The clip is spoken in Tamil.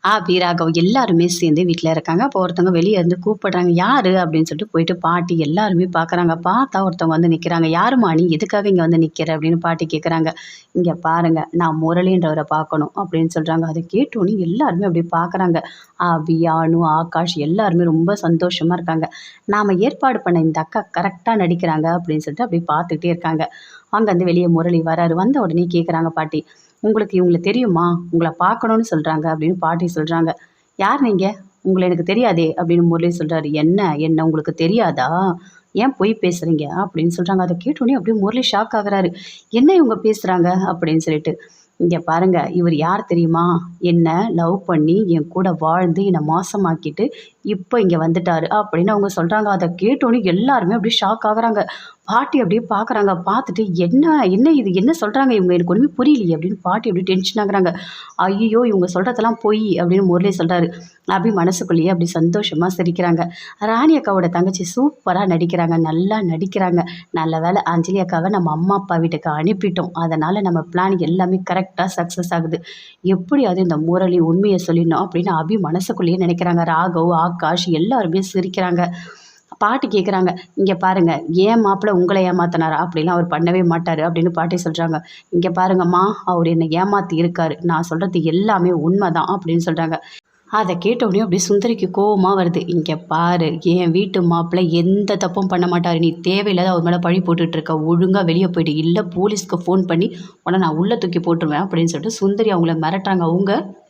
ராகவ் எல்லாருமே சேர்ந்து வீட்டில் இருக்காங்க. அப்போ ஒருத்தவங்க வெளியே இருந்து கூப்பிடுறாங்க. யாரு அப்படின்னு சொல்லிட்டு போயிட்டு பாட்டி எல்லாருமே பார்க்குறாங்க. பார்த்தா ஒருத்தவங்க வந்து நிற்கிறாங்க. யாரும்மா நீ எதுக்காக இங்கே வந்து நிற்கிற அப்படின்னு பாட்டி கேட்குறாங்க. இங்கே பாருங்க நான் முரளின்றவரை பார்க்கணும் அப்படின்னு சொல்கிறாங்க. அதை கேட்டோன்னே எல்லாருமே அப்படி பார்க்குறாங்க. அபி, அனு, ஆகாஷ் எல்லாருமே ரொம்ப சந்தோஷமாக இருக்காங்க. நாம் ஏற்பாடு பண்ண இந்த அக்கா கரெக்டாக நடிக்கிறாங்க அப்படின்னு சொல்லிட்டு அப்படி பார்த்துக்கிட்டே இருக்காங்க. அங்கேருந்து வெளியே முரளி வராரு. வந்த உடனே கேட்குறாங்க பாட்டி, உங்களுக்கு இவங்கள தெரியுமா? உங்கள பார்க்கணும்னு சொல்றாங்க அப்படின்னு பாட்டி சொல்றாங்க. யார் நீங்க? உங்கள எனக்கு தெரியாதே அப்படின்னு முரளி சொல்றாரு. என்ன உங்களுக்கு தெரியாதா? ஏன் பொய் பேசுறீங்க? அப்படின்னு சொல்றாங்க. அத கேட்டோனே அப்படியே முரளி ஷாக் ஆகுறாரு. என்ன இவங்க பேசுறாங்க? அப்படின்னு சொல்லிட்டு. இங்க பாருங்க இவர் யார் தெரியுமா? என்ன லவ் பண்ணி என் கூட வாழ்ந்து என்ன மோசமாக்கிட்டு இப்போ இங்க வந்துட்டாரு அப்படின்னு அவங்க சொல்றாங்க. அத கேட்டோனே எல்லாருமே அப்படியே ஷாக் ஆகுறாங்க. பாட்டி அப்படியே பார்க்குறாங்க. பார்த்துட்டு என்ன என்ன இது என்ன சொல்றாங்க இவங்க? எனக்கு ஒண்ணுமே புரியலையே அப்படின்னு பாட்டி அப்படியே டென்ஷன் ஆகுறாங்க. ஐய்யயோ! இவங்க சொல்றதெல்லாம் பொய் அப்படின்னு முரளி சொல்றாரு. அபி மனசுக்குள்ளேயே அப்படி சந்தோஷமா சிரிக்கிறாங்க. ராணி அக்காவோட தங்கச்சி சூப்பரா நடிக்கிறாங்க. நல்லா நடிக்கிறாங்க. நல்ல வேளை அஞ்சலி அக்காவை நம்ம அம்மா அப்பா வீட்டுக்கு அனுப்பிட்டோம். அதனால நம்ம பிளான் எல்லாமே கரெக்டா சக்ஸஸ் ஆகுது. எப்படியாவது இந்த முரளி உண்மைய சொல்லிடணும் அப்படின்னு அபி மனசுக்குள்ளேயே நினைக்கிறாங்க. ராகவ், ஆகாஷ் எல்லாருமே சிரிக்கிறாங்க. பாட்டி கேட்குறாங்க, "இங்க பாருங்க, ஏன் மாப்பிள்ளை உங்கள ஏமாத்துனாரா? அப்படிலாம் அவர் பண்ணவே மாட்டாரு." அப்படின்னு பாட்டி சொல்றாங்க. "இங்க பாருங்கம்மா, அவர் என்னை ஏமாத்தி இருக்காரு. நான் சொல்றது எல்லாமே உண்மைதான்." அப்படின்னு சொல்றாங்க. அத கேட்டவுடனே அப்படியே சுந்தரிக்கு கோவமா வருது. "இங்க பாரு, என் வீட்டு மாப்பிள்ளை எந்த தப்பும் பண்ண மாட்டாரு. நீ தேவையில்லாத அவர் மேல பழி போட்டுட்டு இருக்க. ஒழுங்கா வெளிய போயிடு. இல்ல போலீஸ்க்கு ஃபோன் பண்ணி உன்ன நான் உள்ள தூக்கி போட்டுருவேன்." அப்படின்னு சொல்லிட்டு சுந்தரி அவங்கள மிரட்டுறாங்க. அவங்க